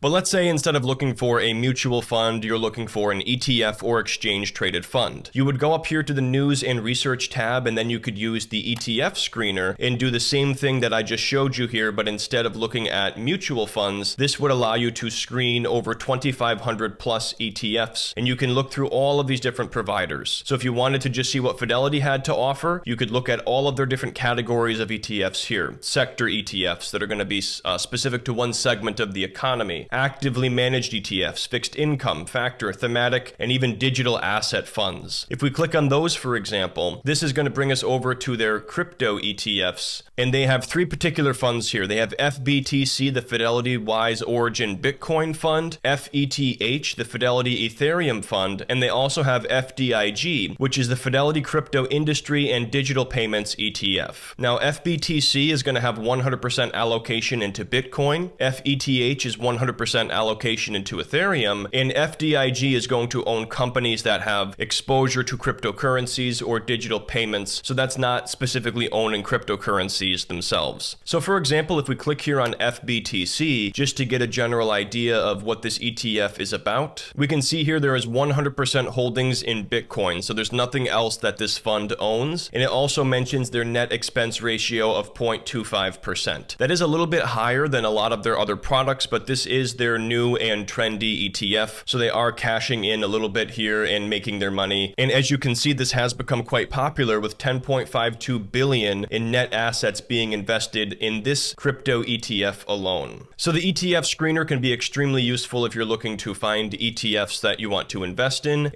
But let's say instead of looking for a mutual fund, you're looking for an ETF or exchange traded fund. You would go up here to the News and Research tab, and then you could use the ETF screener and do the same thing that I just showed you here, but instead of looking at mutual funds, this would allow you to screen over 2,500 plus ETFs, and you can look through all of these different providers. So if you wanted to just see what Fidelity had to offer, you could look at all of their different categories of ETFs here. Sector ETFs that are going to be specific to one segment of the economy. Actively managed ETFs, fixed income, factor, thematic, and even digital asset funds. If we click on those, for example, this is going to bring us over to their crypto ETFs, and they have three particular funds here. They have FBTC, the Fidelity Wise Origin Bitcoin Fund, FETH, the Fidelity Ethereum Fund, and they also have FDIG, which is the Fidelity Crypto Industry and Digital Payments ETF. Now, FBTC is going to have 100% allocation into Bitcoin, FETH is 100% allocation into Ethereum, and FDIG is going to own companies that have exposure to cryptocurrencies or digital payments, so that's not specifically owning cryptocurrencies themselves. So for example, if we click here on FBTC, just to get a general idea of what this ETF is about, we can see here there is 100% holdings in Bitcoin, so there's nothing else that this fund owns, and it also mentions their net expense ratio of 0.25%. That is a little bit higher than a lot of their other products, but this is their new and trendy ETF, so they are cashing in a little bit here and making their money. And as you can see, this has become quite popular with 10.52 billion in net assets being invested in this crypto ETF alone. So the ETF screener can be extremely useful if you're looking to find ETFs that you want to invest in,